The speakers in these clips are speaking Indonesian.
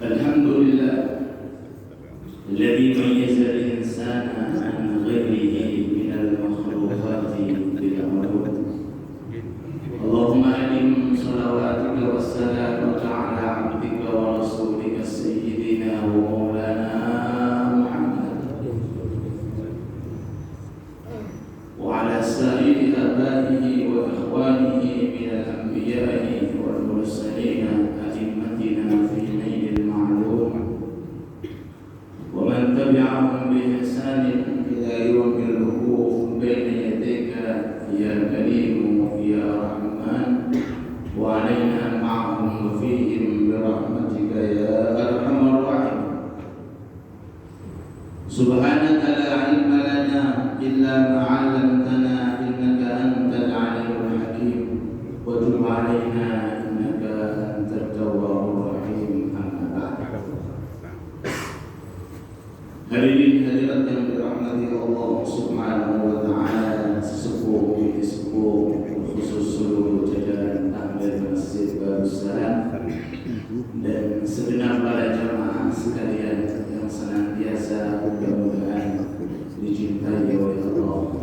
الحمد لله الذي ميز الإنسان عن غيره من المخلوقات بالعلوم. اللهم أدم صلواتك والسلامك على عبدك ورسولك سيدنا ومولانا محمد وعلى سائر آبائه وإخوانه من الأنبياء والمرسلين أئمتنا في نيل المعلوم ومن تبعهم بإحسان إلى يوم الوقوف بين يديك يا كريم يا رحمن وعلينا معهم وفيهم برحمتك يا أرحم الراحمين. سبحانك لا علم لنا إلا ما علمتنا إنك أنت العليم الحكيم وتب علينا إنك أنت التواب الرحيم. أما بعد. Hadirin hadirat yang dirahmati Allah Subhanahu wa taala, sesepuh khusus seluruh jajaran takmir Masjid Darussalam dan segenap para jamaah sekalian yang senantiasa mudah-mudahan dicintai oleh Allah,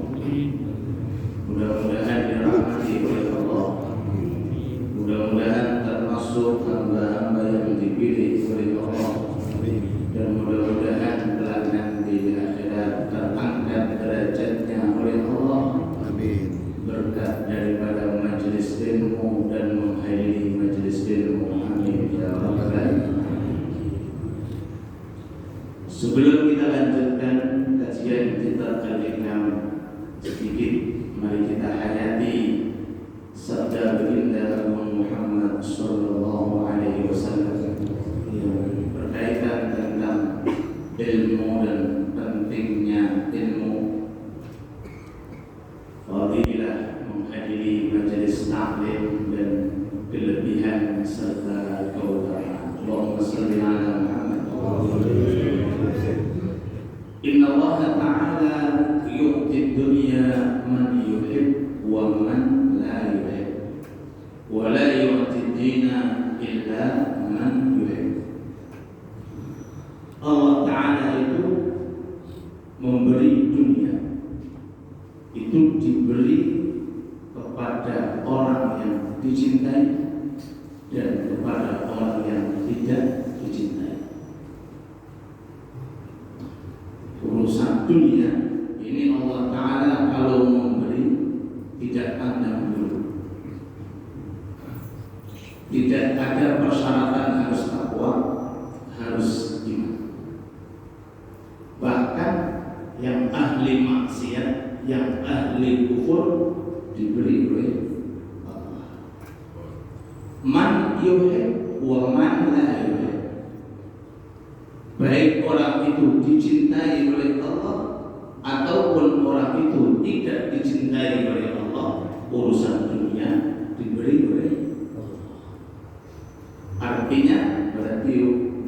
mudah-mudahan dirahmati oleh Allah, mudah-mudahan termasuk hamba-hamba yang dipilih oleh Allah, dan mudah-mudahan kelak nanti di akhirat terangkat derajatnya oleh Allah. Amin. Berkat daripada majelis ilmu dan menghadiri majelis ilmu. Amin ya rabbal alamin. Sebelum kita lanjutkan kajian kita kali ini, sedikit mari kita hayati sabda baginda Muhammad sallallahu alaihi wasallam yang berkaitan tentang ilmu dan pentingnya ilmu, fadilah menghadiri majelis taklim dan kelebihan serta keutamaan. Allahumma shalli ala Muhammad. Inna Allah Ta'ala yu'ti dunya man yuhib wa man la yuhib wa la yu'ti dina illa man yuhib. Allah Ta'ala itu memberi dunia, itu diberi kepada orang yang dicintai dan kepada orang yang tidak dicintai. Urusan dunia ini Allah Ta'ala kalau memberi tidak pandang bulu, tidak ada persyaratan harus takwa, harus iman. Bahkan yang ahli maksiat, yang ahli kufur diberi oleh Allah. Man yuhib wa man la yuhib. Baik orang itu dicintai oleh Allah ataupun orang itu tidak dicintai oleh Allah, urusan dunia diberi oleh Allah. Artinya berarti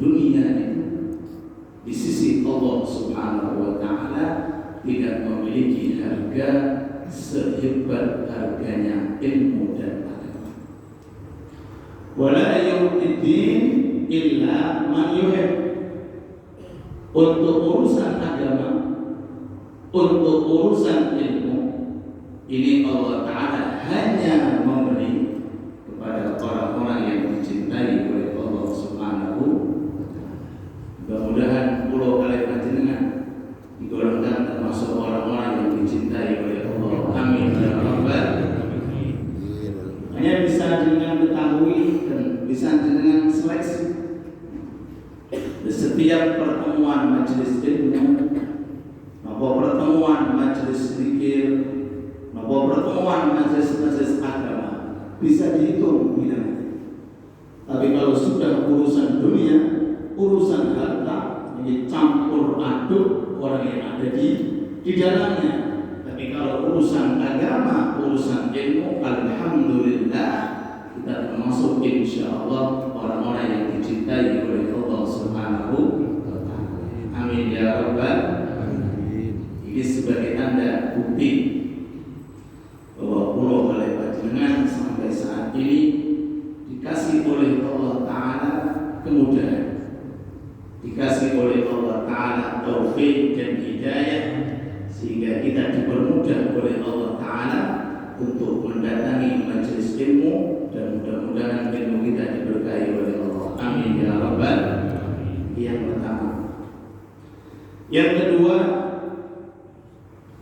dunia itu di sisi Allah Subhanahu wa taala tidak memiliki harga sehebat harganya ilmu dan agama. Wala yu'tiddin illa man yuhib. Untuk urusan agama, untuk urusan ilmu, ini Allah Ta'ala hanya memberi kepada orang-orang yang dicintai oleh Allah Subhanahu wa ta'ala. Mudah-mudahan pulau kalimat jenengan digolongkan termasuk orang-orang yang dicintai oleh Allah. Amin ya rabbal alamin. Hanya bisa dengan ketahui dan bisa dengan seleksi. Setiap pertemuan majelis ilmu, maupun pertemuan majelis zikir, maupun pertemuan majelis agama bisa dihitung bidangnya. Tapi kalau sudah urusan dunia, urusan harta, ini campur aduk orang yang ada di dalamnya. Tapi kalau urusan agama, urusan ilmu, alhamdulillah kita termasuk insyaallah orang-orang yang dicintai oleh Allah Subhanahu wa ta'ala. Amin ya rabbal alamin. Ini sebagai tanda bukti bahwa pulau oleh panjenengan sampai saat ini dikasih oleh Allah Ta'ala kemudahan Ta'ala taufik dan hidayah, sehingga kita dipermudah oleh Allah Ta'ala untuk mendatangi majelis ilmu, dan mudah-mudahan ilmu kita diberkahi oleh Allah. Amin ya rabbal alamin. Yang pertama. Yang kedua,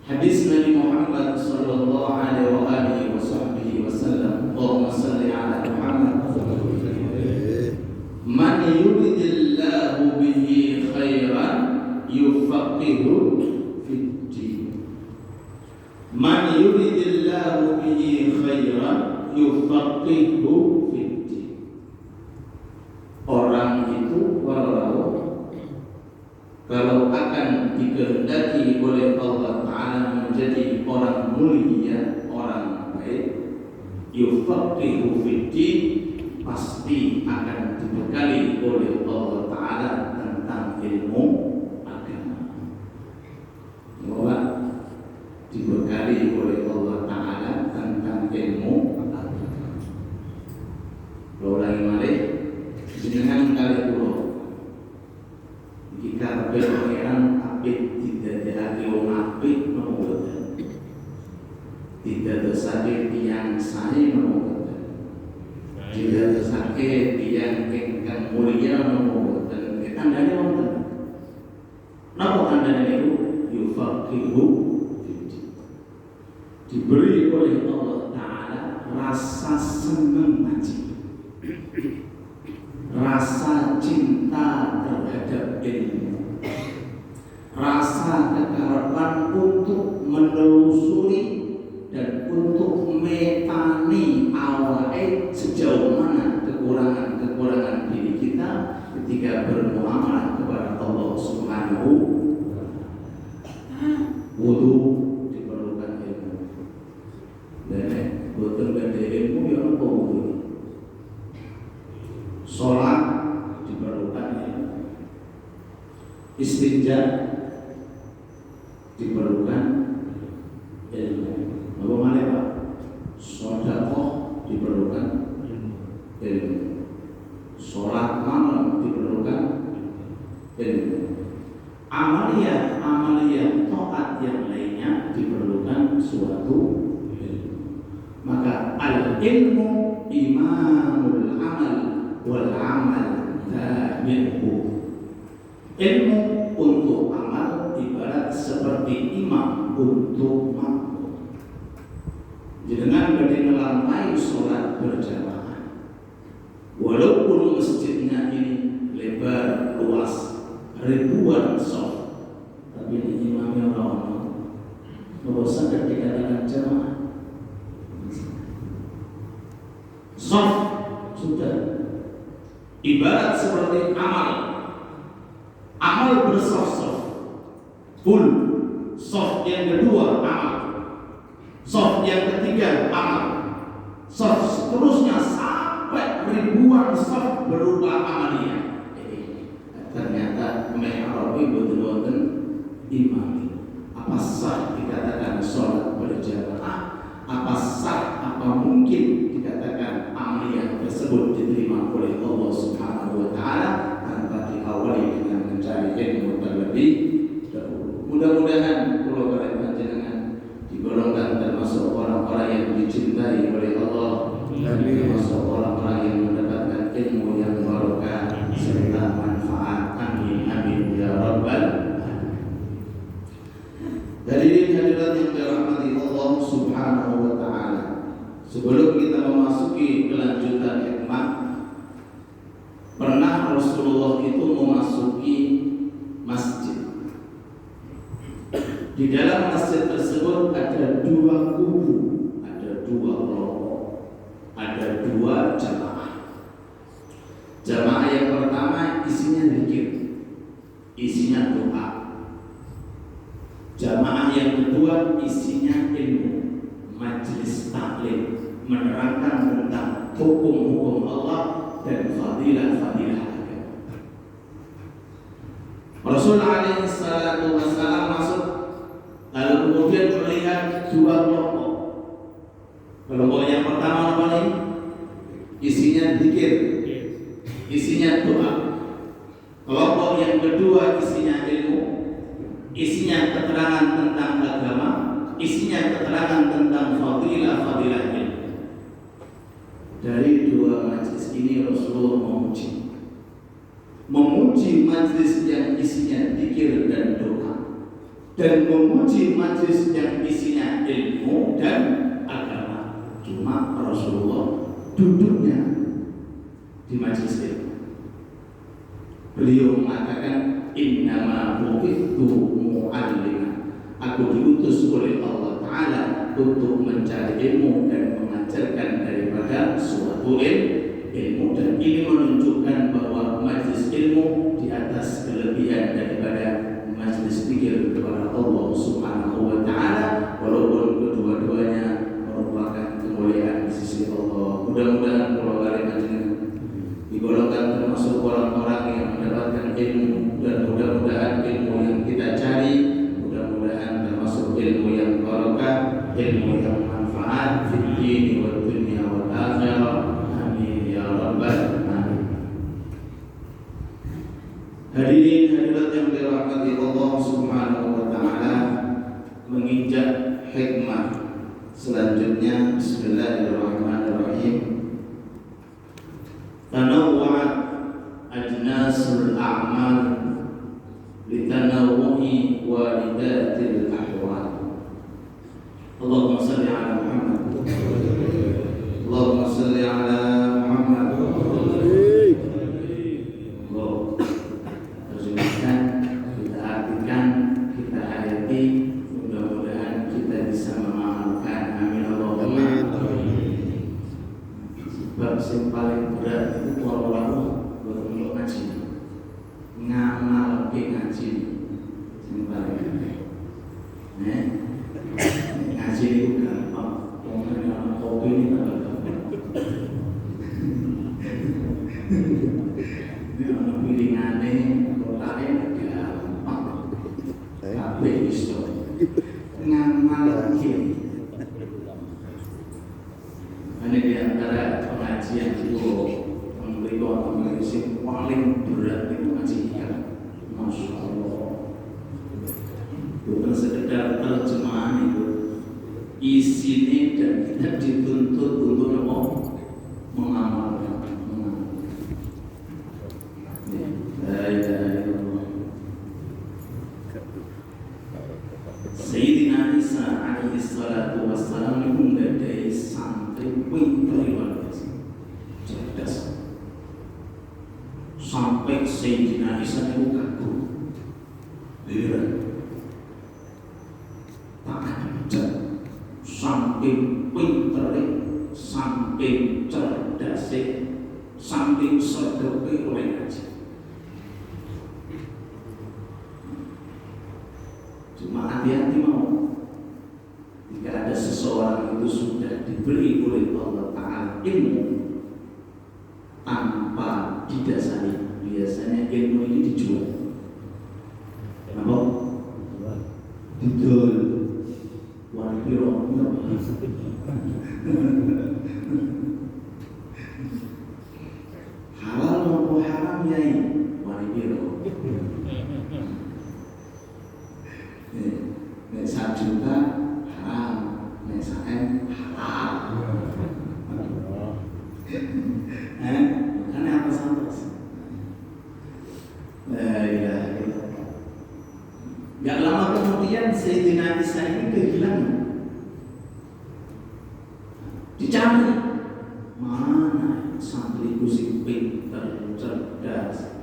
hadis Nabi Muhammad sallallahu alaihi wasallam, Allahumma shalli ala Muhammad. Man yuridillahu bihi khairan yufaqihu fid din. Man yuridillahu bihi khairan yufaqihu fid din. Orang itu kalau akan dikehendaki oleh Allah Ta'ala menjadi orang mulia, orang baik, yufaqihu fid din, pasti akan dibekali oleh Allah Ta'ala tentang ilmu agama. Bahwa dibekali oleh Allah Ta'ala tentang ilmu agama. Kalau lagi mari jenengan kali pulau jika berpengiran apik tidak dihati wong apik menunggu, tidak tersakit yang saya menunggu, tidak tersakit yang ingkang mulia menunggu, dan kita dari wonten. Napa kandhane niku yufaqihu fiddin. Diberi oleh Allah Ta'ala rasa senang ngaji, rasa cinta terhadap ilmu, rasa kekerapan untuk menelusuri dan untuk metani awake sejauh mana kekurangan diri kita ketika bermuamalah kepada Allah Subhanahu wa Ta'ala. Wudu diperlukan ilmu. Dan boten gede ilmu ya apa wudu. Sholat diperlukan ilmu. Istinja diperlukan ilmu. Apa mana Pak? Sedekah diperlukan ilmu. Sholat malam diperlukan ilmu. Amaliyah taat yang lainnya diperlukan suatu ilmu. Maka al-ilmu imamul amal wal amal tabi'uhu. Ilmu untuk amal ibarat seperti imam untuk makmum. Dengan melantai sholat berjamaah, walaupun masjidnya ini lebar luas ribuan shaf, tapi ini imamnya orang bosan dan dikatakan jamaah. Shaf sudah ibarat seperti amal bersaf-saf, full shaf yang kedua amal, shaf yang ketiga amal, shaf seterusnya sampai ribuan shaf berupa amaliyah. Ternyata Arabi betul-betul imam. Apa sah dikatakan sholat berjamaah? Apa sah, apa mungkin dikatakan amaliyah tersebut diterima oleh Allah Subhanahu wa Ta'ala tanpa diawali dengan mencari ilmu terlebih dahulu. Mudah-mudahan kalau kalian panjenengan digolongkan termasuk orang-orang yang dicintai oleh Allah, dan termasuk orang-orang yang mendapatkan ilmu yang barokah serta manfaat. Amin amin ya rabbal alamin. Hadirin hadirat yang dirahmati Allah Subhanahu wa Ta'ala, sebelum kita memasuki kelanjutan hikmah, pernah Rasulullah itu memasuki masjid. Di dalam masjid tersebut ada dua kubu, ada dua kelompok, ada dua jamaah. Jamaah yang pertama isinya zikir, isinya doa. Jamaah yang kedua isinya ilmu, majelis taklim, menerangkan tentang hukum-hukum Allah dan fadilah-fadilah agama. Rasul alaihi salatu wassalam masuk, lalu kemudian melihat dua kelompok. Kelompok yang pertama apa nih? Isinya zikir, isinya doa. Kelompok yang kedua isinya ilmu, isinya keterangan tentang agama, isinya keterangan tentang fadilah-fadilah ilmu. Dari dua majlis ini Rasulullah memuji majlis yang isinya zikir dan doa, dan memuji majlis yang isinya ilmu dan agama. Cuma Rasulullah duduknya di majlis ilmu. Beliau mengatakan innama bu'ithu mu'alliman, aku diutus oleh Allah Ta'ala untuk mencari ilmu dan mengajarkan daripada suatu ilmu. Dan ini menunjukkan bahwa majlis ilmu di atas kelebihan daripada majlis zikir kepada Allah Subhanahu wa Ta'ala, walaupun kedua-duanya merupakan kemuliaan di sisi Allah. Mudah-mudahan kalau kalian digolongkan termasuk orang-orang yang mendapatkan ilmu, dan mudah-mudahan ilmu yang kita cari, mudah-mudahan termasuk ilmu yang barakah, ilmu yang manfaat fid dini wad dunya wal akhirah. Amin ya rabbal alamin. Hadirin hadirat yang dirahmati Allah Subhanahu wa Ta'ala, menginjak hikmah selanjutnya. Bismillahirrahmanirrahim. Tanawwa'at ajnasul a'mal litanawwu'i walidatil ahwal. Allahumma salli ala Muhammad. Allahumma salli ala Muhammad. Terjemahkan, kita artikan, kita hayati. Mudah-mudahan kita bisa mengamalkan. Amin Allahumma. Sebab yang paling berat itu walau untuk ngaji, ngamal ngaji yang paling berat. Ngaji itu gampang, orang kopi ini tak gampang. Ini orang pilihannya, kotaknya gampang, tapi bisa ngamal lagi. Ini di antara pengajian itu memberi kontribusi paling berat itu ngaji ikan. Masya Allah. Bukan sekedar terjemahan itu, isinya dan kita dituntut untuk mengamalkan. Sayyidina Isa alaihi salatu wassalam itu menggadai santri pintar luar biasa, cerdas. Sampai Sayyidina Isa itu kagum, heran, tak ajar, sampai pintar, sampai cerdas, sampai sedekah oleh ngaji. Cuma hati-hati mau, jika ada seseorang itu sudah diberi oleh Allah Ta'ala ilmu tanpa didasari, biasanya ilmu ini dijual. Kenapa? Dijual. Wanpiro. Halal maupun haram yai, wanpiro. Nek 1 juta haram, nek 1 halal. Karena apa santos? La ilaha illallah. Gak lama kemudian Sayyidina Isa ini kehilangan. Dicari mana santriku si pintar, cerdas,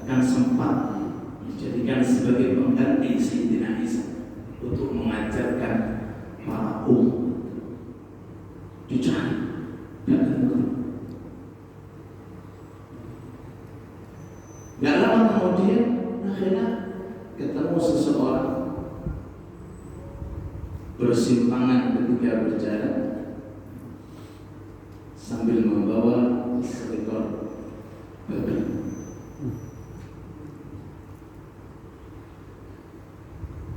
akan sempat dijadikan sebagai pengganti Sayyidina Isa untuk mengajarkan para umat. Dicari, gak ketemu. Gak lama kemudian akhirnya ketemu seseorang bersimpangan ketika berjalan sambil membawa seekor babi.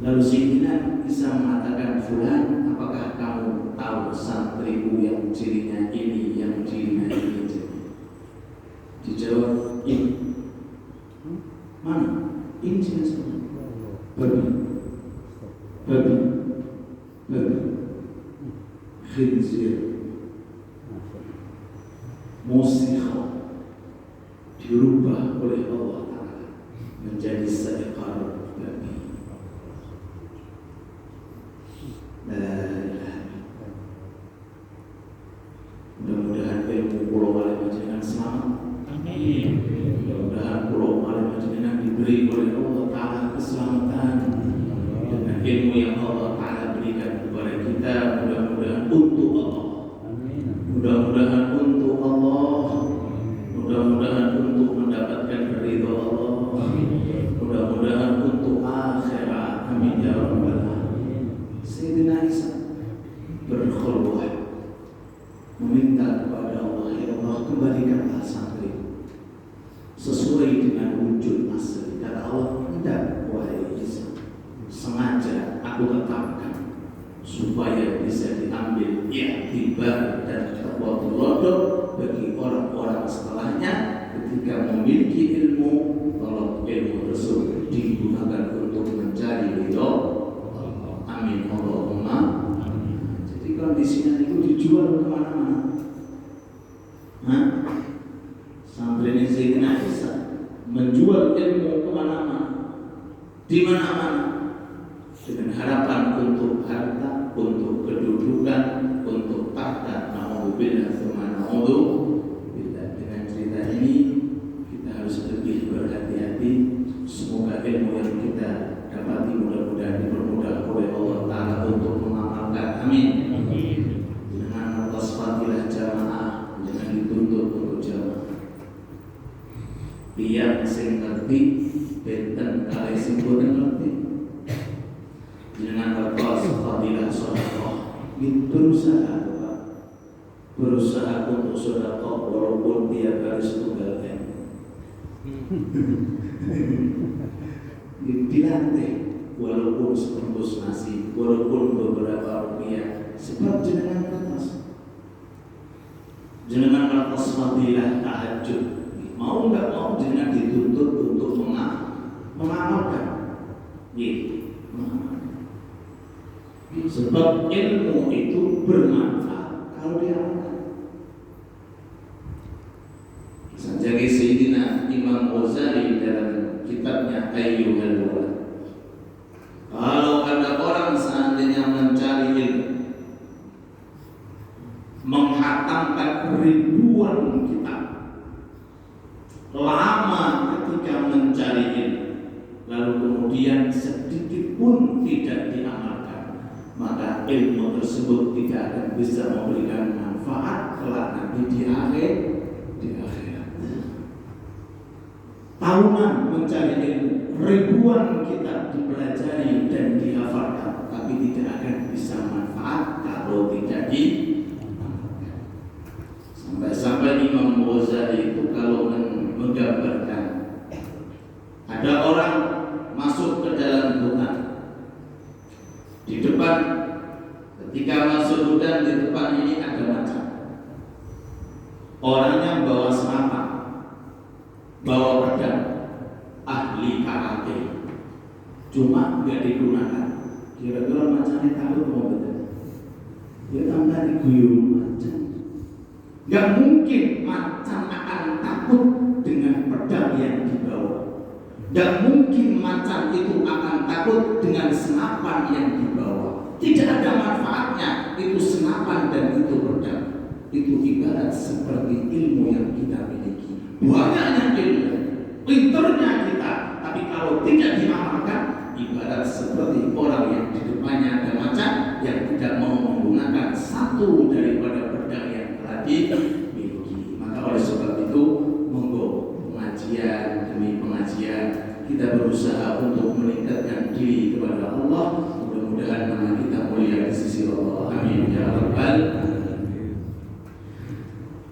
Lalu Sayyidina Isa mengatakan, "Fulan, apakah kamu tahu santriku yang cirinya ini, yang cirinya ini?" Dijawab, "Ini." Mana? Injil saja. Babi, khinzir, musikha dirubah oleh Allah Ta'ala menjadi seekor babi. Mudah-mudahan ilmu pulau Malih Panjenengan selamat. Amin. Mudah-mudahan pulau Malih Panjenengan diberi oleh Allah Ta'ala keselamatan dengan ilmu yang Allah Ta'ala berikan kepada kita. Mudah-mudahan untuk Allah. Amin. Mudah-mudahan untuk Allah. Mudah-mudahan untuk mendapatkan ridha Allah. Amin. Mudah-mudahan untuk akhirat. Amin ya rabbal alamin. Sayyidina Isa berkhulwah meminta kepada Allah, ya Allah, kembalikanlah santri sesuai dengan wujud asli. Kata Allah, tidak, wahai Isa, sengaja aku tetapkan supaya bisa diambil i'tibar dan tawadhu bagi orang-orang setelahnya ketika memiliki ilmu. Tolong ilmu tersebut digunakan untuk mencari ridho. Amin Allahumma. Jadi kondisinya itu dijual kemana-mana. Sampai ini Sayyidina Isa menjual ilmu kemana-mana, di mana-mana, dengan harapan untuk harta, untuk kedudukan, untuk tahta. Na'udzubillah tsumma na'udzubillah. Dengan cerita ini kita harus lebih berhati-hati. Semoga ilmu yang kita dapati mudah-mudahan dipermudah oleh Allah Ta'ala untuk mengamalkan. Amin. Dengan atas fadilah jamaah, jangan dituntut untuk jamaah. Biar sing ngerti, benten kali sing boten ngerti. Dengan atas fadilah sedekah, berusaha, berusaha untuk sedekah walaupun tiap hari setunggal M. Dilatih walaupun sebungkus nasi, walaupun beberapa rupiah, sebab jenengan atas fadilah tahajud. Mau nggak mau jenengan dituntut untuk mengamalkan. Sebab ilmu itu bermanfaat kalau diamalkan. Jadi Sayyidina Imam Ghazali dalam kitabnya Ayyuhal Walad, kalau ada orang seandainya mencari ilmu, menghatamkan ribuan kitab, lama ketika mencari ilmu, lalu kemudian sedikit pun tidak diamalkan, maka ilmu tersebut tidak akan bisa memberikan manfaat kelak nanti di akhirat. Tahunan mencari ilmu, ribuan kitab dipelajari dan dihafalkan, tapi tidak akan bisa manfaat kalau tidak diamalkan. Sampai-sampai Imam Ghazali itu kalau menggambarkan, ada orang masuk ke dalam hutan. Di depan, ketika masuk hutan, di depan ini ada macan. Orangnya bawa senapan, bawa pedang, ahli karate, cuma nggak digunakan. Kira-kira macannya takut mau betul? Dia tambah diguyur macan. Nggak mungkin macan akan takut dengan pedang yang dibawa. Nggak mungkin macan itu akan takut dengan senapan yang dibawa. Tidak ada manfaatnya itu senapan dan itu pedang. Itu ibarat seperti ilmu yang kita miliki. Banyaknya ilmu, pinternya kita, tapi kalau tidak diamalkan, ibarat seperti orang yang di depannya ada macan yang tidak mau menggunakan satu daripada pedang yang telah dimiliki. Maka oleh sebab itu, monggo pengajian demi pengajian kita berusaha untuk meningkatkan diri kepada Allah. Mudah-mudahan nama kita mulia di sisi Allah. Amin ya rabbal alamin.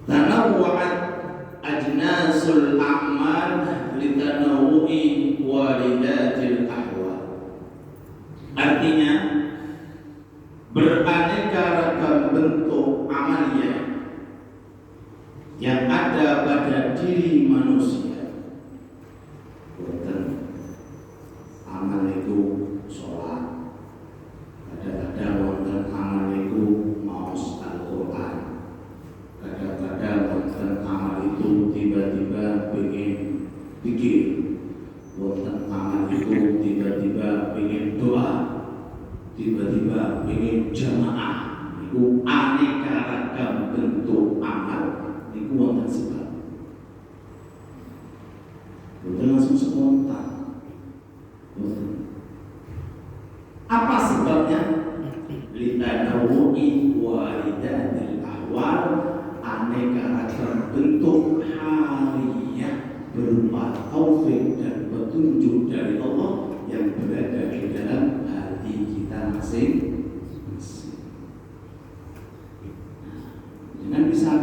Tanawwa'at ajnasul a'mal litanawu'i walidatil ahwal. Artinya beraneka ragam bentuk amalia yang ada pada diri manusia. tiba-tiba pengen pikir, wonten mangan iku tiba-tiba pengen doa, tiba-tiba pengen jamaah, iku aneka ragam bentuk amal, iku wonten sebab. Boten langsung spontan. Apa sebabnya? Litanawu'i walidatil ahwal, aneka ragam bentuk haliyah berupa taufik dan petunjuk dari Allah yang berada di dalam hati kita masing-masing. Jangan bisa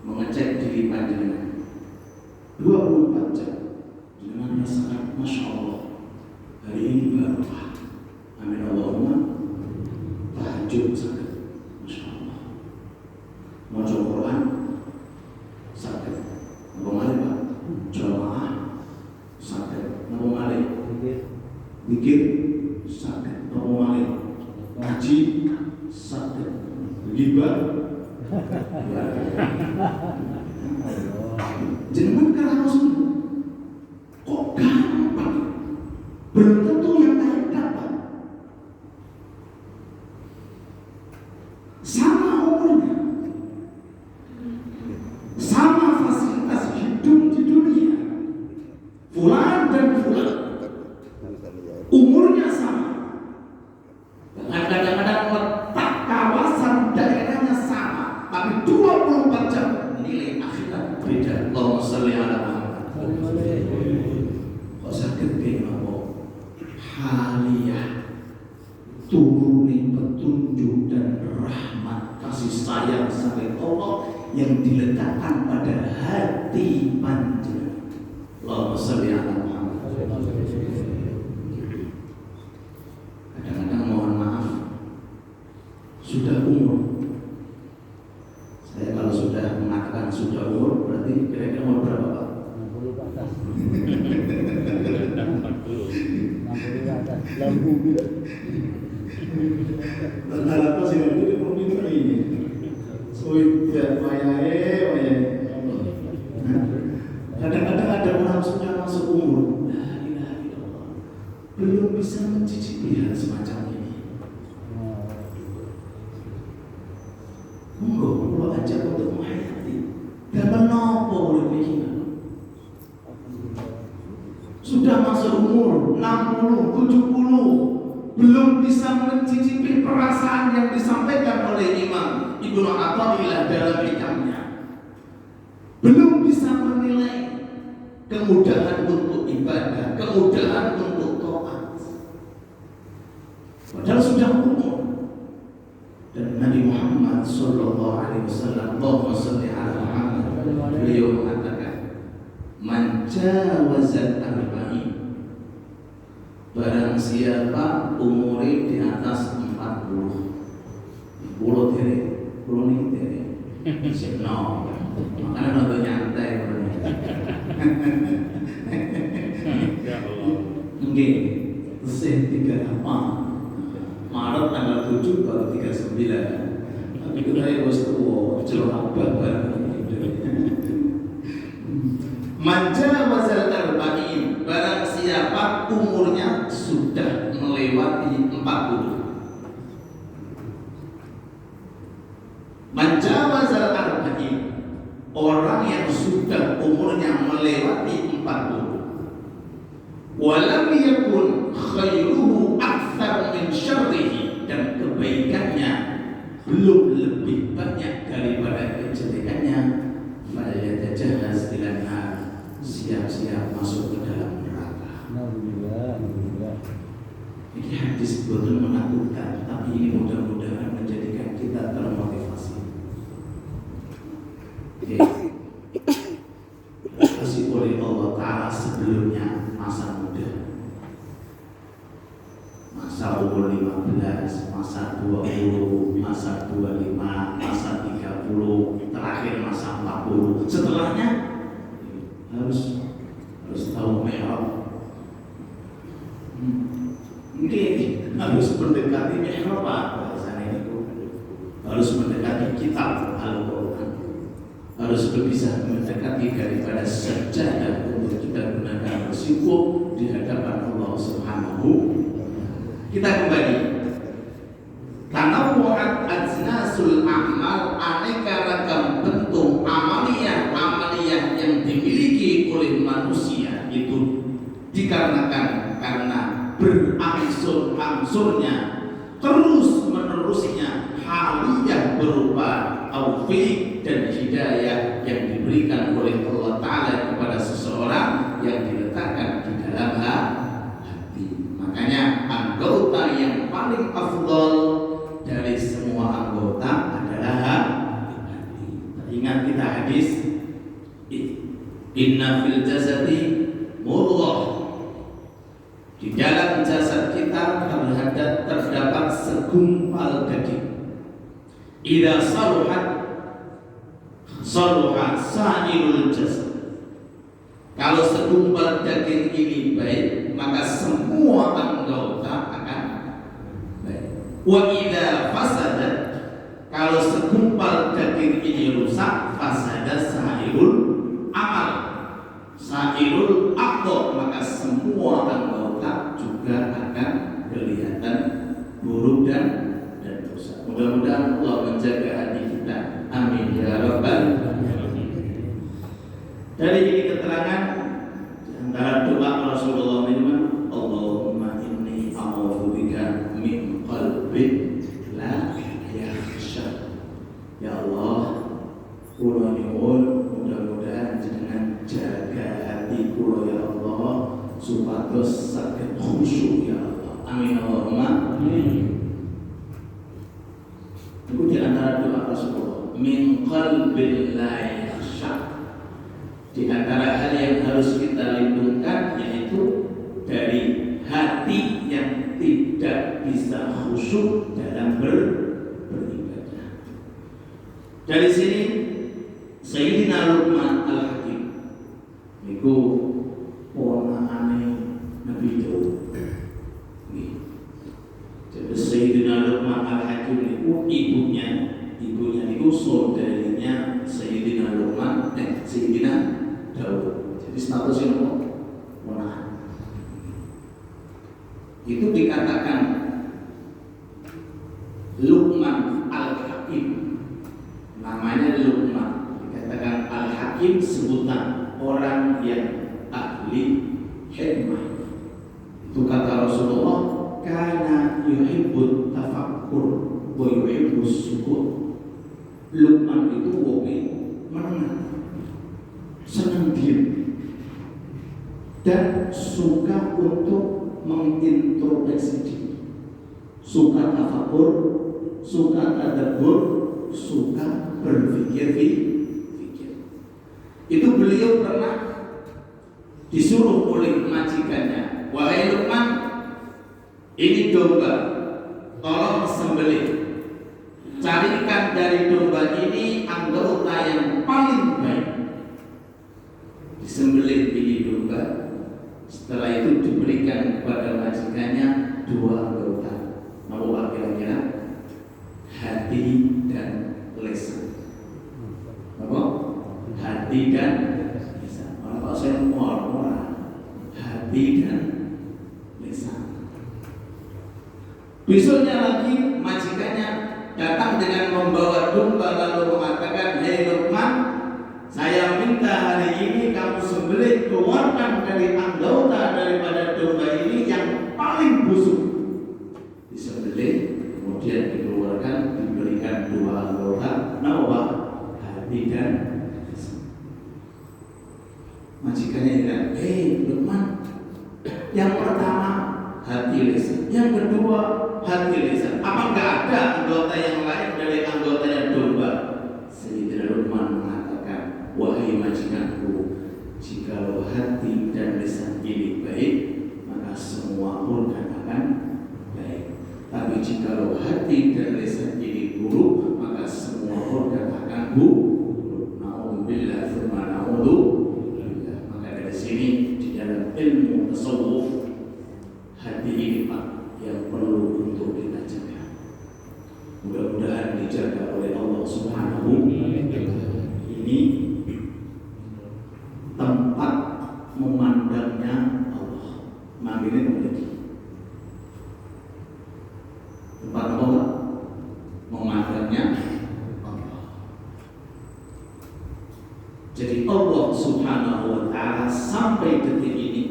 mengecek diri panjenengan 24 jam. Jangan rasakan, Masya Allah, hari ini barokah. Amin Allahumma. Tahajud sakit, Masya Allah. Maca Quran sakit. Napa malih Pak? Jamaah sakit. Napa malih? Zikir sakit. Napa malih? Ngaji sakit. Ghibah. Jenengan karaos kok gampang? Belum tentu yang lain dapat. Sama umurnya, sama fasilitas hidup di dunia, fulan dan fulan, umurnya sama, kadang-kadang letak kawasan daerahnya sama, tapi 24 jam nilai akhirat beda. Allahumma sholli ala Muhammad. Kok sakit kayak apa? Haliyah turuni petunjuk dan rahmat kasih sayang sampai Allah yang diletakkan pada hati panjenengan. Allahumma sholli ala Muhammad. Kadang-kadang mohon maaf, sudah umur. Saya kalau sudah mengatakan sudah umur, berarti kira-kira umur berapa Pak? 60 ke atas. 60 ke atas. Lampu bila. Rata-rata sih itu mau pinter ini. Sudah wayahe. Kadang-kadang ada orang sudah masuk umur, la ilaha illallah, belum bisa mencicipi hal semacam ini. Monggo ajak untuk menghayati. Dan menopo oleh pikiran. Sudah masuk umur 60, 70, belum bisa mencicipi perasaan yang disampaikan oleh Imam Ibnu Athaillah dalam hikamnya. Belum bisa menilai kemudahan untuk ibadah, kemudahan untuk taat. Padahal sudah umur. Dan Nabi Muhammad sallallahu alaihi wasallam, Allahumma shalli ala Muhammad, beliau mengatakan, man jawazal arba'in, barang siapa umurnya di atas 40, pulau ini no, makanya nonton nyantai mungkin terus 3 Maret tanggal 7 baru 39, tapi kita harus tua celana babar. Majawazal arba'in, barang siapa umurnya sudah melewati 40. Majawazal arba'in, orang yang sudah umurnya melewati 40. Walam yakun khairuhu aktsar min syarrihi, dan kebaikannya belum lebih banyak daripada kejelekannya, falyatajahhaz ilan nar, siap-siap masuk ke dalam neraka. Ini hadis betul menakutkan, tapi ini mudah-mudahan menjadikan kita termotivasi. Kasih oleh Allah Ta'ala sebelumnya masa muda, masa umur 15, masa 20, masa 25, masa 30, terakhir masa 40. Setelahnya harus tahu mihrab. Mungkin harus mendekati mihrab bahasanya itu. Harus mendekati kitab Al-Quran. Harus berbisa bisa mendekati daripada sajadah untuk kita gunakan bersyukur di hadapan Allah Subhanahu. Kita kembali. Tanawwu'at ajnasul a'mal, aneka ragam bentuk amaliyah yang dimiliki oleh manusia itu dikarenakan karena berangsur-angsurnya terus menerusnya haliyah berupa taufik dan hidayah yang diberikan oleh Allah Ta'ala kepada seseorang yang diletakkan di dalam hati. Makanya anggota yang paling afdal dari semua anggota adalah hati. Ingat kita hadis, inna fil jasadi mudghah, di dalam jasad kita terdapat segumpal daging. Idza saluhat saluha sa'irul jasad. Kalau segumpal daging ini baik, maka semua anggota akan baik. Wa idza fasadat, kalau segumpal daging ini rusak, fasada sa'irul amal, sa'irul aqdar, maka semua anggota juga akan kelihatan buruk dan rusak. Mudah-mudahan Allah menjaga hati kita. Amin ya rabbal alamin. Dari ini keterangan antara doa Rasulullah SAW, Allahumma inni a'udzubika min qalbin la yakhsha. Ya Allah, kula nyuwun mudah-mudahan jenengan jaga hati kula ya Allah supados saged khusyuk ya Allah. Amin Allahumma amin. Itu di antara doa Rasulullah, min qalbin la yakhsha. Di antara hal yang harus kita lindungkan yaitu dari hati yang tidak bisa khusyuk dalam beribadah. Dari sini Sayyidina Luqman Al-Hakim niku ponakane Nabi Daud. Jadi Sayyidina Luqman Al-Hakim niku ibunya niku saudarinya Sayyidina Luqman Sayyidina Daud. Jadi statusnya apa? Ponakan. Itu dikatakan Luqman Al-Hakim. Namanya Luqman, dikatakan Al-Hakim sebutan orang yang ahli hikmah. Itu kata Rasulullah, kana yuhibbut tafakkur wa yuhibbus sukut. Luqman itu wonge menenang, senang diam, dan suka untuk mengintrospeksi diri, suka tafakkur, suka tadabbur, suka berpikir. Itu beliau pernah disuruh oleh majikannya, wahai Luqman, ini domba, tolong sembelih. Carikan dari domba ini anggota yang paling baik. Disembelih ini domba. Setelah itu diberikan kepada majikannya 2 anggota. Mau kira-kira? Hati dan lisan. Apa? Hati dan lisan. Kalau saya orang hati dan lisan. Besoknya lagi majikannya datang dengan membawa domba lalu mengatakan, hei Luqman, saya minta hari ini kamu sembelih, keluarkan dari anggota daripada domba ini yang paling busuk. Disembelih, kemudian dikeluarkan, diberikan 2 anggota, nama hati dan majikannya bilang, hei Luqman, yang pertama hati lisan, yang kedua hati lisan. Apa enggak ada anggota yang lain dari anggotanya domba? Sayyidina Luqman mengatakan, wahai majikanku, jikalau hati dan lisan ini baik, maka semua organ akan baik. Tapi jikalau hati dan lisan ini buruk, maka semua organ akan buruk. Na'udzubillah tsumma na'udzubillah. Maka dari sini di dalam ilmu tasawuf, hati ini Pak yang perlu untuk kita jaga. Mudah-mudahan dijaga oleh Allah Subhanahu wa Ta'ala. Ini Subhanahu wa Ta'ala sampai detik ini,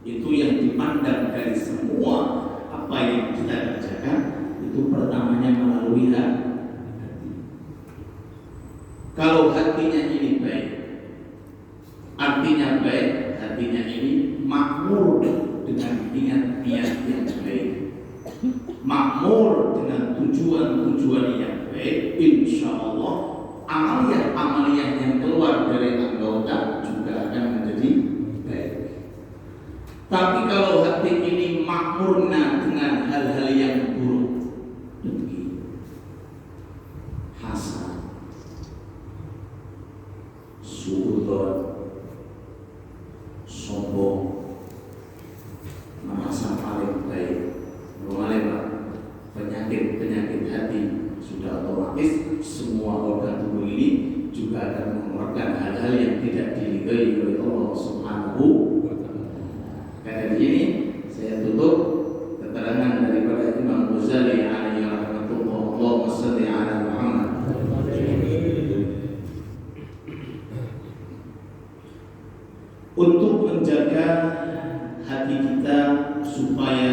itu yang dipandang dari semua apa yang kita kerjakan, itu pertamanya melalui hati. Kalau hatinya ini baik, artinya baik, hatinya ini makmur dengan niat-niat yang baik, makmur dengan tujuan-tujuan yang baik, insya Allah amaliyah yang keluar dari anggota juga akan menjadi baik. Tapi kalau hati ini makmurna dengan hal-hal yang buruk, dengki, hasad, suudzon, sombong, merasa paling baik, penyakit hati sudah otomatis semua organ tubuh ini juga akan mengeluarkan hal-hal yang tidak diridhai oleh Allah Subhanahu wa Ta'ala. Karena ini saya tutup keterangan daripada Imam Ghazali alaihi rahmatullah. Allahumma shalli ala Muhammad. Untuk menjaga hati kita supaya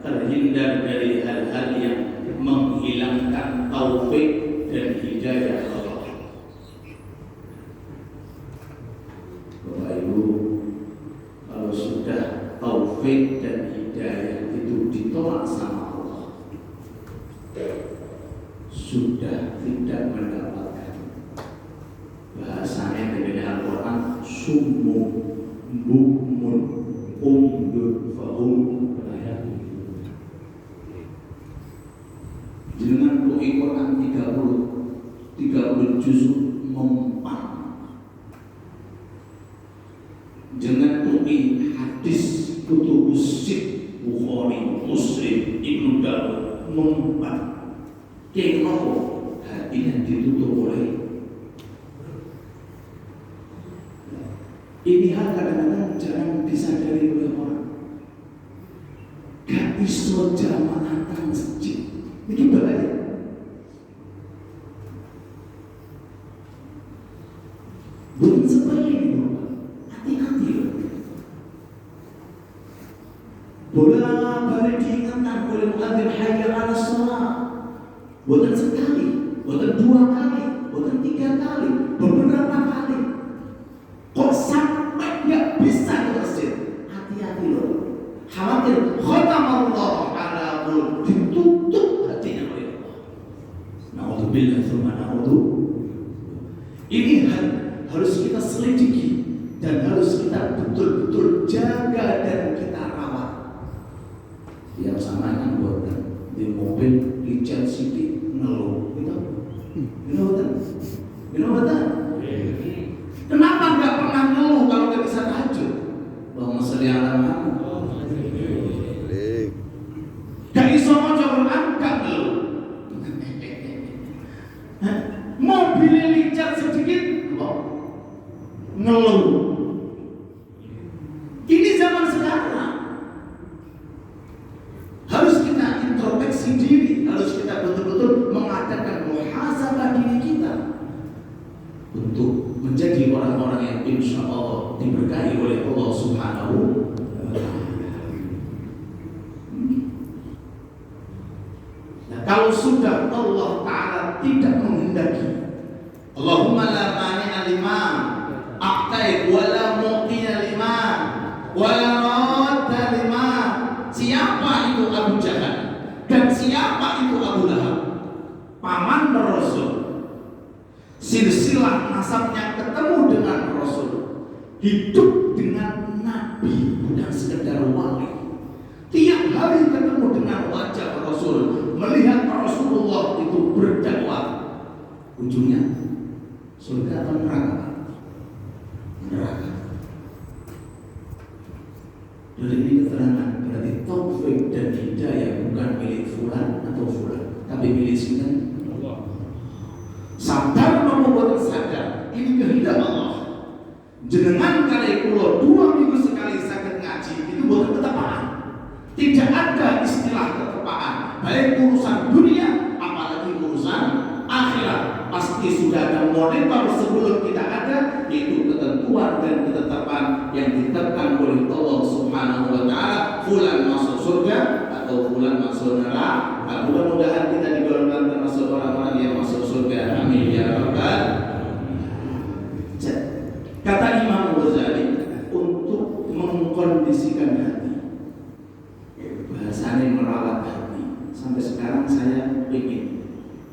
terhindar dari hal-hal yang menghilangkan taufik dan hidayah Allah. Bapak Ibu, kalau sudah taufik dan hidayah itu ditolak sama Allah, sudah tidak mendapatkan, bahasanya dari Al-Quran, summu bukmun umdur fahum. Dengan doa Quran 30 juzuk mempan, dengan doa hadis kutubus sit Bukhari, Muslim, Ibnu Dawud mempan. Kenapa hatinya ditutup oleh ini? Hal kadang-kadang jarang disadari oleh orang. Gak iso jamaah nang masjid. Ini bahaya. Bukan sepele itu, hati-hati loh. Bolak-balik diingatkan oleh muadzin hayya 'alas shalah. Bukan sekali, bukan 2 kali, bukan 3 kali, beberapa kali. Kok sampai nggak bisa ke masjid? Hati-hati loh. Khawatir khatamallahu ala qulub, ditutup hatinya oleh Allah. Na'udzubillah tsumma ini harus kita selidiki dan harus kita betul-betul jaga dan kita rawat. Yang sama kan buatan di mobil di City ngeluh, gitu. Betul. Kenapa nggak pernah ngeluh kalau nggak bisa tahajud? Allahumma sholli ala Muhammad. Gak iso maca Quran gak ngeluh. Mobil lincah sedikit ngeluh. Ini zaman sekarang. Harus kita introspeksi diri, harus kita betul-betul mengadakan muhasabah diri kita untuk menjadi orang-orang yang insya Allah diberkahi oleh Allah Subhanahu wa Ta'ala. Nah, kalau sudah Allah Ta'ala tidak menghendaki, Allahumma la mani'a lima a'tai wa la mu'tiya lima wa la radda lima. Siapa itu Abu Jahal dan siapa itu Abu Lahab? Paman Rasul, silsilah nasabnya ketemu dengan Rasul, hidup dengan Nabi, bukan sekedar wali. Tiap hari ketemu dengan wajah Rasul, melihat Rasulullah itu berdakwah. Ujungnya surga atau neraka? Neraka. Dari ini keterangan berarti taufik dan hidayah bukan milik fulan atau fulan, tapi milik sinten Allah. Sadar membuat sadar ini kehendak Allah. Jenengan kali kula 2 minggu sekali sakit ngaji itu bukan ketepaan. Tidak ada istilah ketepaan, baik urusan dunia apalagi urusan akhirat. Pasti sudah ada monitor sebelum kita ada, yaitu ketentuan yang ditetapkan oleh Allah Subhanahu wa taala, fulan masuk surga atau fulan masuk neraka. Nah, mudah-mudahan kita digolongkan termasuk orang-orang yang masuk surga. Amin ya rabbal. Kata Imam Ghazali, untuk mengkondisikan hati, bahasanya merawat hati. Sampai sekarang saya ingin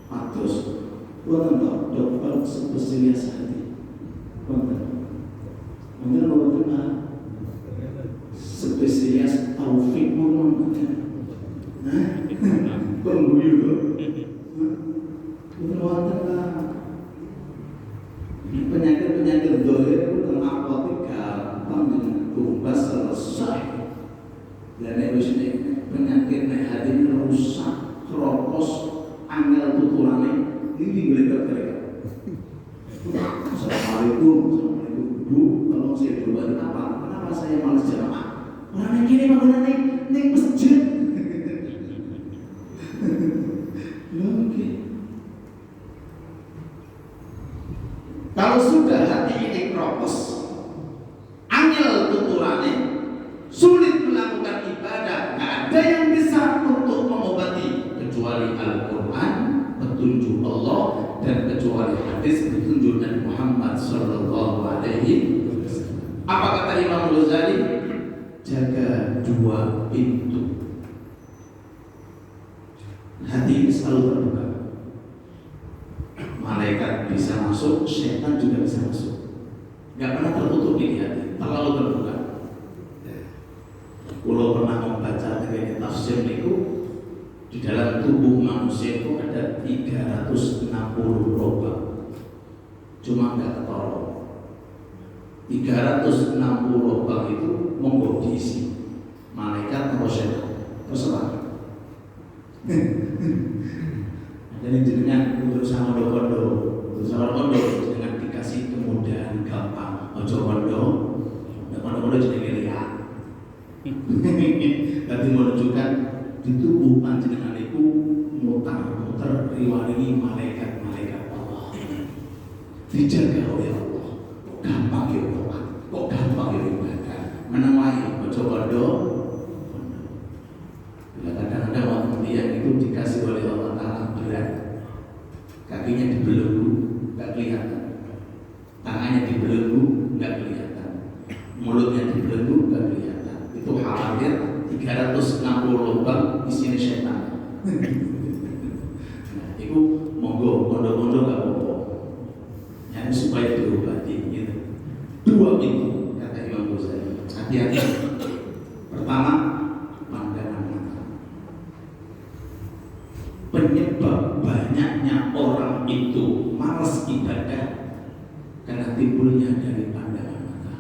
atus buatan dokter spesialis hati. Mungkin mau terima spesialis taufik mungkin. Pembuyu tuh. Mungkin buatan penyakit dohir itu tentang apotek gampang dengan tumbas selesai. Dan ini penyakit hati ini rusak, keropos, angel tutulannya ini geledak-geledak. Assalamualaikum, Bu, tolong saya berobat apa? Kenapa saya malas jamaah? Orang yang gini bangunan naik masjid. Mungkin. Kalau sudah hati ini keropos, angel tutulannya, sulit melakukan ibadah, nggak ada yang bisa untuk mengobati kecuali Al-Quran, petunjuk Allah, dan kecuali hadis petunjuk Nabi Muhammad Sallallahu Alaihi Wasallam. Apa kata Imam Ghazali? Jaga dua pintu. Hati ini selalu terbuka. Malaikat bisa masuk, setan juga bisa masuk. Gak pernah tertutup di hati, terlalu terbuka. Kalau pernah membaca teori tafsir itu, di dalam tubuh manusia itu ada 360 lubang. Cuma nggak ketolong. 360 lubang itu monggo diisi malaikat atau setan, terserah. Jadi jenengan untuk sama kondo dengan dikasih kemudahan gampang. Ojo kondo jenenge lihat. Berarti menunjukkan di tubuh panjenengan itu muter riwari malaikat Allah. Dijaga oleh Allah. Gampang ya Allah. Kok gampang ya ibadah. Menawai ojo kondo. Kadang-kadang waktu dia itu dikasih oleh Allah Ta'ala berat, kakinya dibelenggu nggak kelihatan, tangannya dibelenggu nggak kelihatan, mulutnya dibelenggu nggak kelihatan. Itu khawatir 360 lubang di sini setan. Nah, itu monggo kondo-kondo nggak apa-apa, yang supaya diobati gitu. Dua pintu kata Imam Ghazali. Hati-hati. Pertama, penyebab banyaknya orang itu malas ibadah karena timbulnya dari pandangan mata.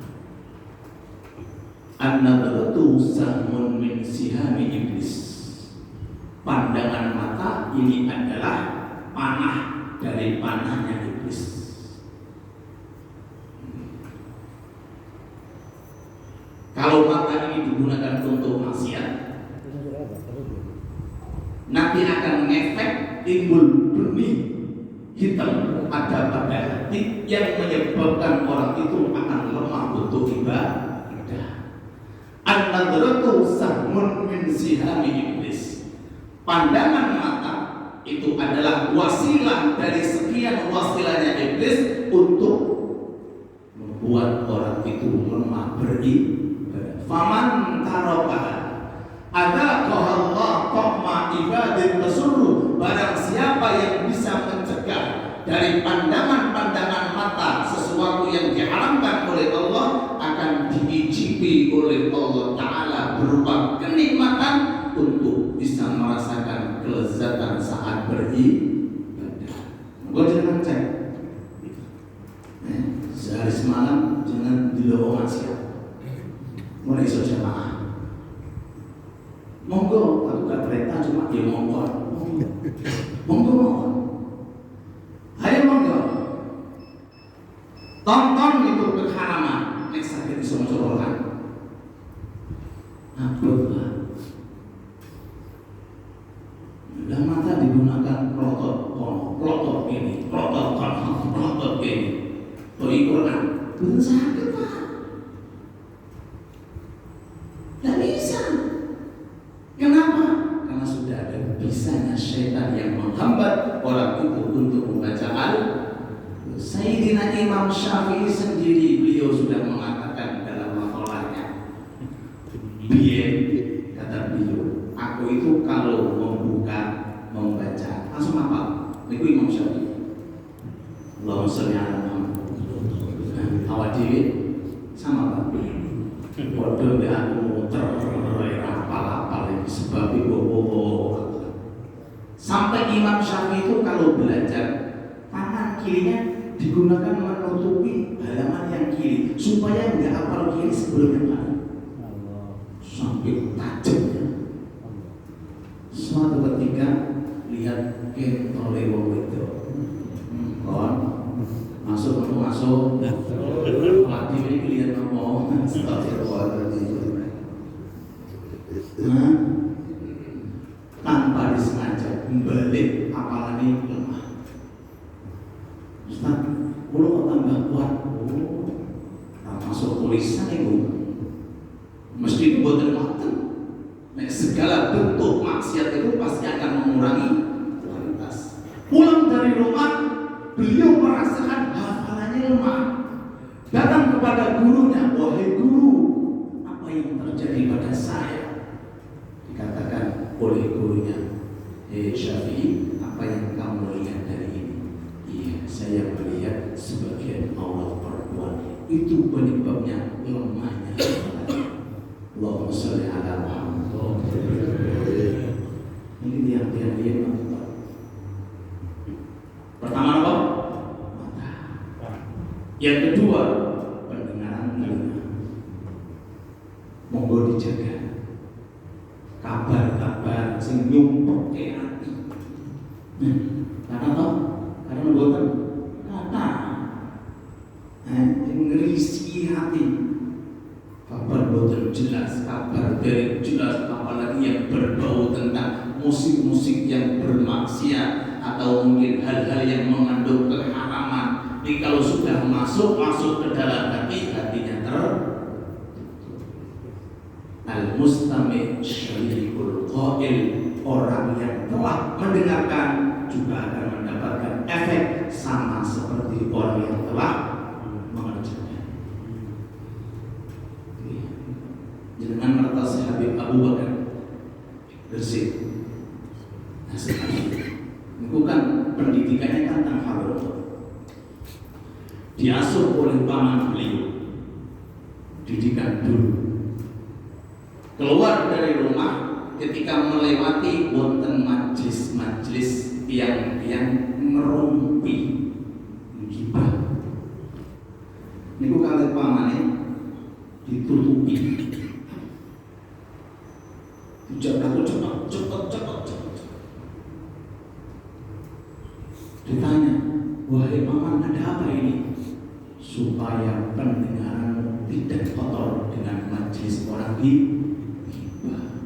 An-nadratu sahmun min sihami iblis. Pandangan mata ini adalah panah dari panahnya iblis. Kalau mata ini digunakan untuk maksiat, nanti akan mengefek timbul benih hitam ada pada hati yang menyebabkan orang itu akan lemah untuk ibadah. An-nadratu sahmun min sihami iblis. Pandangan mata itu adalah wasilah dari sekian wasilahnya iblis untuk membuat orang itu lemah beribadah. Faman taraka adaqah Allah ta'ma ibadin tasurru. Barang siapa yang bisa mencegah dari pandangan-pandangan mata sesuatu yang diharamkan oleh Allah, akan diicipi oleh Allah Ta'ala berupa kenikmatan untuk bisa merasakan kelezatan saat beribadah. Gue jangan cek sehari semalam jangan dilawa maksiat, mulai iso jamaah. Monggo, aku gak perintah cuma dia monggo. Monggo. Ayo monggo. Tonton itu keharaman. Nek sakit iso mencorokan. Abdullah. Dan mata digunakan rotot kono, rotot ini, rotot kono, rotot ini. Bagi Quran, betul sakit Pak. untuk membaca Sayyidina Imam Syafi'i sendiri beliau sudah mengatakan dalam maqalahnya, kata beliau, aku itu kalau membaca langsung apa? Itu Imam Syafi'i. Allahumma sholli ala Muhammad. Awak dhewe sama Pak. Waduh ya aku apal-apal lagi sebab bobo. Sampai Imam Syafi'i itu kalau belajar tangan kirinya digunakan menutupi halaman yang kiri supaya nggak hafal kiri sebelum yang kanan. Sampai tajamnya. Suatu ketika lihat kentole wong itu, kon masuk. Lagi ini lihat apa? Tanpa disengaja balik apalagi lemah. Ustaz, kalau kok tambah kuat, masuk tulisan itu mesti buatan mateng. Nah, segala bentuk maksiat itu pasti akan mengurangi kualitas. Pulang dari rumah, beliau merasakan hafalannya lemah. Datang kepada gurunya, wahai guru, apa yang terjadi pada saya? Dikatakan oleh gurunya, Syafi'i, apa yang kamu lihat dari ini? Iya, saya melihat sebagian awal perempuan itu penyebabnya lemahnya. Allahumma sholli ala Muhammad. Ini dia nonton. Pertama apa? Mata. Yang kedua, pendengaran telinga. Monggo dijaga. Kabar-kabar sing nyumpuk ke hati. Karena apa? Karena buatan kata ngerisi hati. Kabar buatan jelas, kabar dari jelas, apalagi yang berbau tentang musik-musik yang bermaksiat atau mungkin hal-hal yang mengandung keharaman. Jadi kalau sudah masuk ke dalam hati, hatinya al-mustami' syarikul qail, orang yang telah mendengarkan juga akan mendapatkan efek sama seperti orang yang telah mengerjakan. Jangan mertas Habib Abu Bakar bersih. Nah, itu kan pendidikannya kan tentang halal. Diasuh oleh paman beliau, didikan dulu. Keluar dari rumah ketika melewati wonten majlis yang ngerumpi gibah. Niku kalih pamane ditutupi. Jangan cepat. Ditanya, wahai paman, ada apa ini? Supaya pendengaran tidak kotor dengan majlis orang gibah.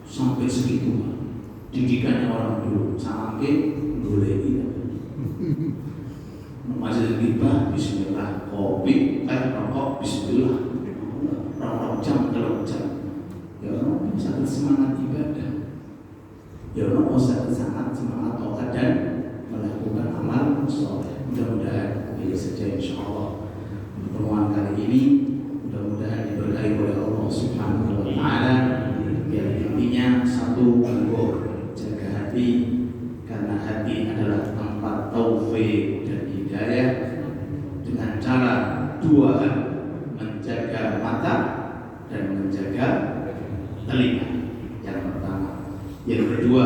Sampai segitu didikannya orang dulu, sampai boleh ini. Majlis gibah, bismillah. Kopi, rokok, bismillah. Rokok jam. Ya Allah, sangat semangat ibadah. Ya Allah, sangat semangat tauhid dan melakukan amal soleh. Mudah-mudahan ini saja insyaallah pertemuan kali ini. Mudah-mudahan diberkahi oleh Allah Subhanahu wa taala. Biar intinya satu, jaga hati, karena hati adalah tempat taufik dan hidayah. Dengan cara dua hal, menjaga mata dan menjaga telinga. Yang pertama. Yang kedua,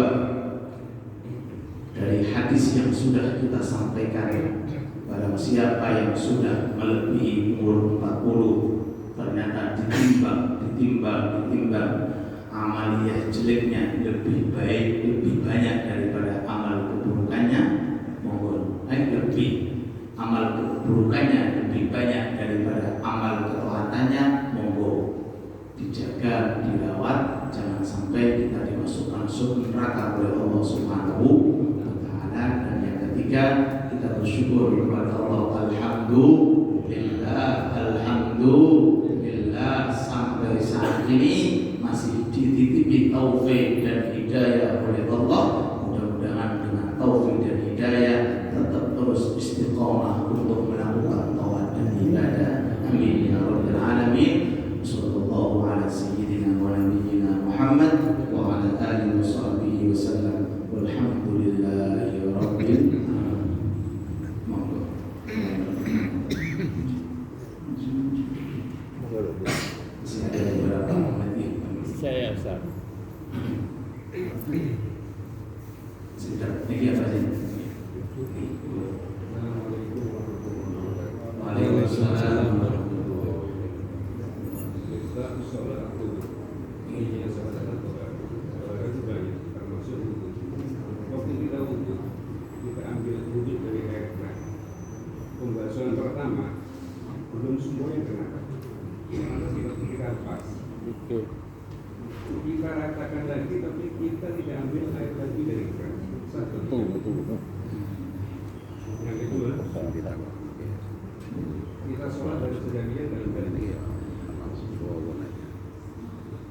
dari hadis yang sudah kita sampaikan, barang siapa yang sudah melebihi umur 40 ternyata ditimbang amaliyah jeleknya lebih banyak daripada amal keburukannya, amal keburukannya lebih banyak daripada amal ketaatannya, monggo dijaga, dirawat, jangan sampai kita dimasukkan neraka oleh Allah Subhanahu wa taala. Dan yang ketiga, kita bersyukur kepada Allah, alhamdulillah sampai saat ini masih dititipi taufik dan hidayah oleh Allah. Mudah-mudahan mudah-mudahan dengan taufik dan hidayah tetap terus istiqomah untuk melakukan taat dan ibadah. Amin ya rabbal alamin. Sallallahu ala sayyidina wa nabiyyina Muhammad wa ala alihi wa sahbihi wasallam. Walhamdulillahi rabbil alamin. Ada beberapa materi. Saya Ustaz. Sebentar, ini apa sih? Waalaikumsalam. Pembahasan pertama belum semuanya kena. Kita pas. Kita ratakan lagi, tapi kita tidak ambil air lagi dari keran. Betul. Yang kedua, kita sholat dari sejadian dalam keadaan.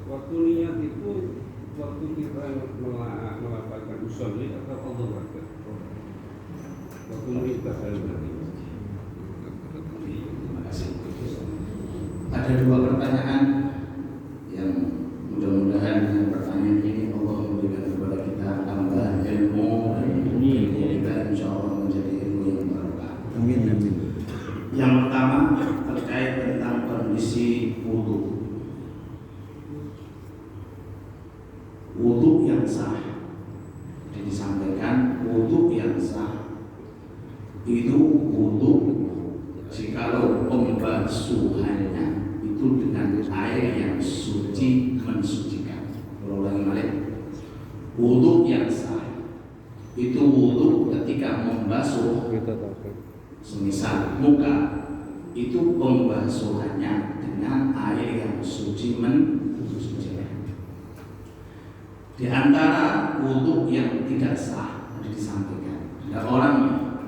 Waktu niat itu waktu kita melafalkan usolli atau Allah Akbar. Waktu kita dalam hati. Terima kasih. Ada dua pertanyaan yang mudah-mudahan dengan pertanyaan ini Allah memberikan kepada kita tambahan ilmu dan kita insya Allah menjadi ilmu yang barokah. Amin. Yang pertama terkait tentang kondisi wudu. Wudu yang sah. Jadi disampaikan wudu yang sah itu wudu jikalau pembasuhannya itu dengan air yang suci mensucikan. Ulangi balik. Wudu yang sah itu wudu ketika membasuh semisal muka itu pembasuhannya dengan air yang suci mensucikan. Di antara wudu yang tidak sah tadi disampaikan, ada orang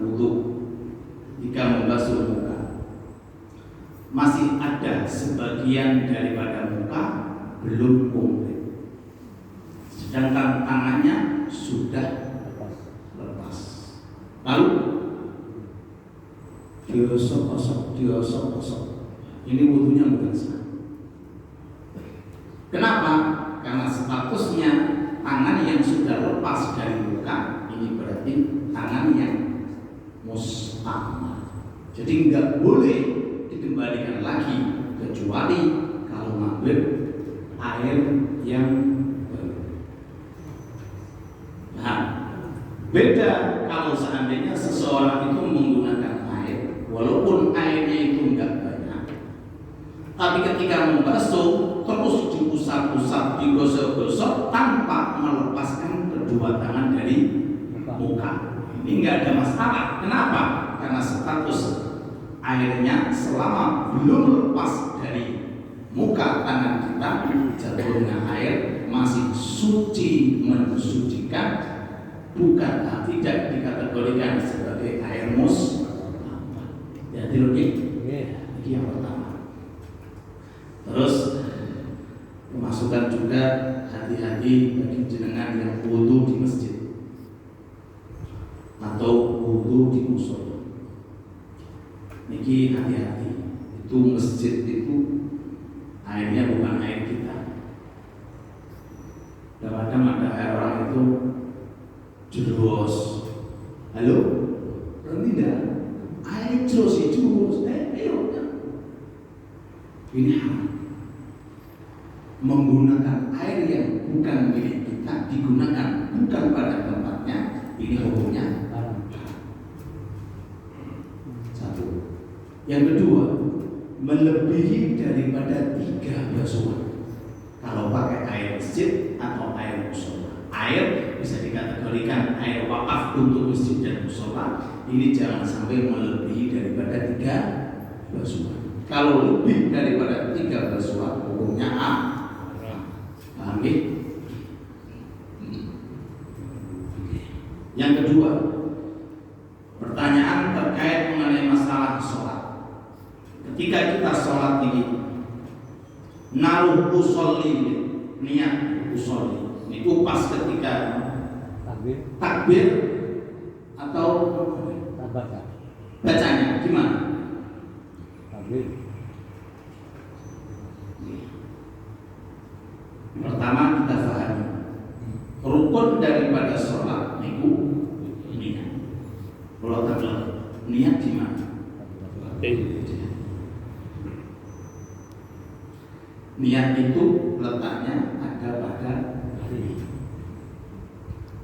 wudu jika membasuh muka masih ada sebagian daripada muka belum komplit, sedangkan tangannya sudah lepas. Lalu diosok-osok. Ini wudunya bukan sah. Kenapa? Karena statusnya tangan yang sudah lepas dari muka ini berarti tangan yang musta'mal. Jadi nggak boleh dikembalikan lagi kecuali kalau ngambil air yang baru. Nah, beda kalau seandainya seseorang itu menggunakan air, walaupun airnya itu nggak banyak, tapi ketika membasuh terus diusap-usap, digosok-gosok tanpa melepaskan kedua tangan dari muka. Ini nggak ada masalah. Kenapa? Karena status airnya selama belum lepas dari muka tangan kita, jatuhnya air masih suci mensucikan, bukan tidak dikategorikan sebagai air musta'mal. Jadi logik. Ini yang pertama. Terus memasukkan juga hati-hati bagi jenengan yang wudu di masjid atau wudu di musola. Niki hati-hati. Itu masjid itu airnya bukan air kita. Kadang-kadang ada air orang itu jeros. Halo? Berhenti tidak? Air jeros. Ayo. Ini haram. Menggunakan air yang bukan milik kita, digunakan bukan pada tempatnya, ini hukumnya haram. Satu. Yang kedua, melebihi daripada 3 basuhan. Kalau pakai air masjid atau air musola, air bisa dikategorikan air wakaf untuk masjid dan musola. Ini jangan sampai melebihi daripada 3 basuhan. Kalau lebih daripada 3 basuhan, hukumnya haram. Paham ya? Yang kedua, pertanyaan terkait mengenai masalah sholat. Ketika kita sholat ini naruh usolli, niat usolli itu pas ketika Takbir atau baca. bacanya gimana? Takbir. Pertama kita pahami rukun daripada sholat itu niat. Kalau tak niat gimana? Niat itu letaknya ada pada hati.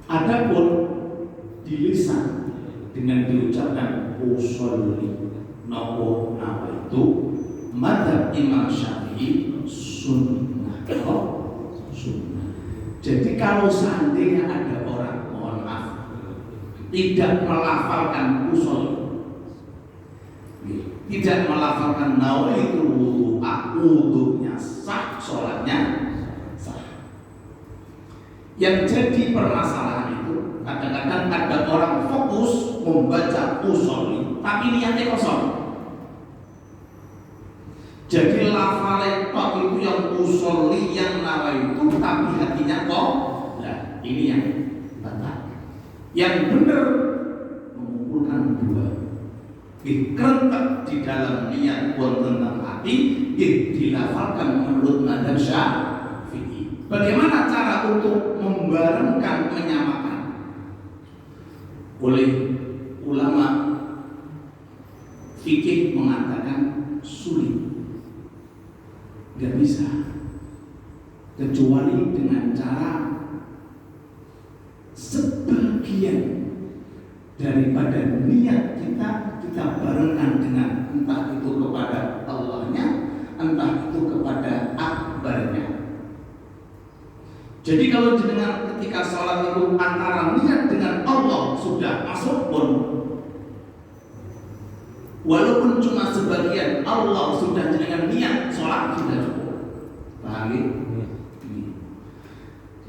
Adapun di lisan dengan diucapkan usolli nopo nawa itu madhab Imam Syafi'i sunnah. Sunnah. Jadi kalau seandainya ada orang, mohon maaf, tidak melafalkan usolli, tidak melafalkan nawaitu wudu'nya sah, sholatnya sah. Yang jadi permasalahan itu kadang-kadang ada orang fokus membaca usolli tapi niatnya kosong. Jadi lafalnya tok itu yang usolli yang nawaitu tapi hatinya kok. Nah, ini yang batal. Yang benar mengumpulkan dua. Dikerentak di dalam niat pun tentang hati, dilafalkan menurut mazhab Syafi'i. Bagaimana cara untuk membarengkan, menyamakan? Oleh ulama fikih mengatakan sulit, nggak bisa, kecuali dengan cara sebagian daripada niat kita barengkan dengan entah itu kepada Allahnya, entah itu kepada akbarnya. Jadi kalau dengan ketika sholat itu antara niat dengan Allah sudah masuk pun, walaupun cuma sebagian Allah sudah dengan niat, sholat sudah cukup. Paham ya?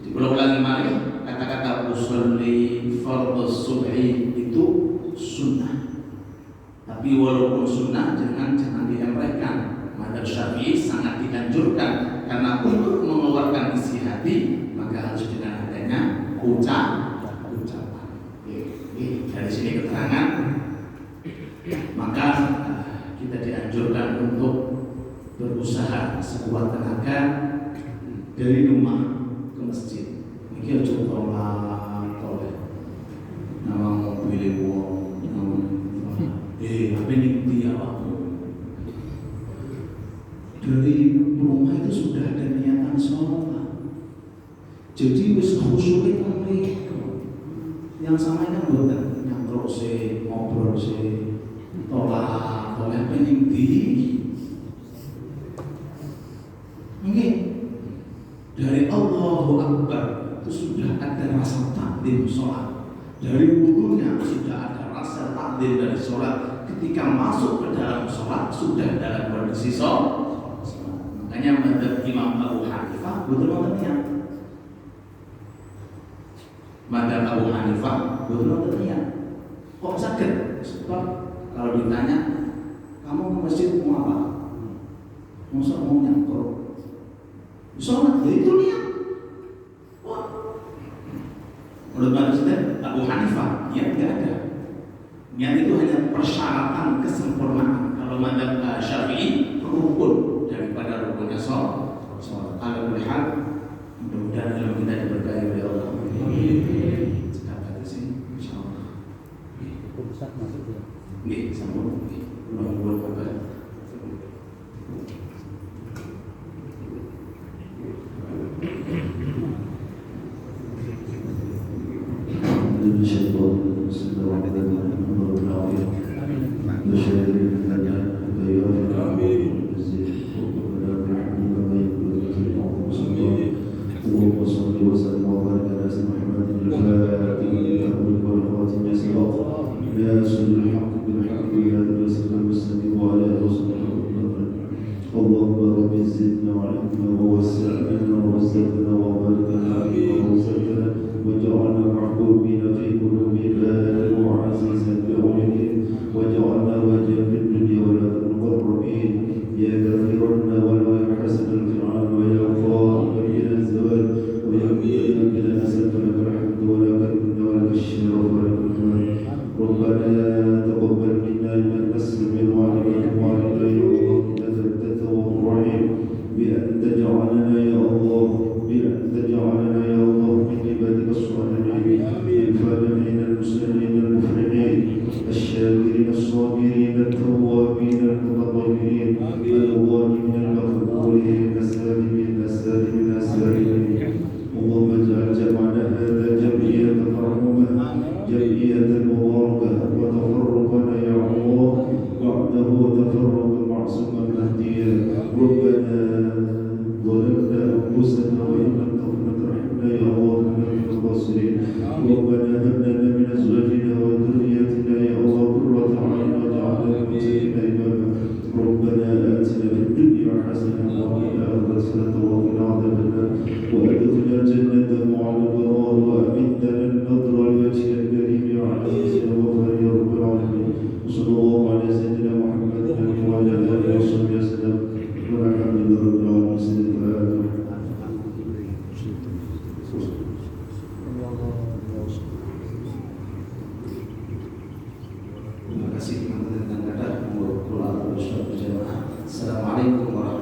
Jadi kalau ulangi lagi, kata-kata usolli fardhu subhi itu sunnah. Tapi walaupun sunnah jangan diremehkan. Mazhab Syafi'i sangat dianjurkan karena untuk mengeluarkan isi hati maka harus dengan adanya ucapan. Dari sini keterangan, maka kita dianjurkan untuk berusaha sekuat tenaga dari rumah ke masjid. Ini contoh nama mobil wong, apa ini dia dari rumah itu sudah ada niatan sholat. Jadi wis khusyuk itu yang sama kan bukan nyangkruk sih, ngobrol sih, tolak apa yang mungkin dari Allahu Akbar itu sudah ada rasa takdim sholat. Dari wudunya sudah ada rasa takdim dari sholat. Ketika masuk ke dalam sholat sudah dalam kondisi sholat. Makanya mazhab Imam Abu Hanifah betul-betul niat. Mazhab Abu Hanifah betul-betul niat. Kok sakit? Sebab kalau ditanya, kamu ke masjid mau apa? Masa mau nyangkruk? Sholat, ya itu niat. Menurut mazhab Abu Hanifah, niat tidak ada. Niat itu hanya persyaratan kesempurnaan. Kalau mazhab Syafi'i rukun daripada rukunnya sholat. Kalau melihat, mudah-mudahan ilmu kita diberkahi oleh Allah. Sekarang di sini, insyaallah. Pusat masuk ya. Nggih, sambung. Mudah-mudahan kabar. اللهم رب زدنا وعلمنا ووسعنا ورزقنا وبارك لنا فيما رزقنا وجعلنا محبوبين في قلوب عبادك وعزيزا بعونهم وجعلنا وجها في الدنيا ولا المقربين يا كافرنا ولا حسن الفرعون ويا قائم الى الزوال ويا بلا نسألك لك الحمد ولا كرم Wassalamualaikum warahmatullahi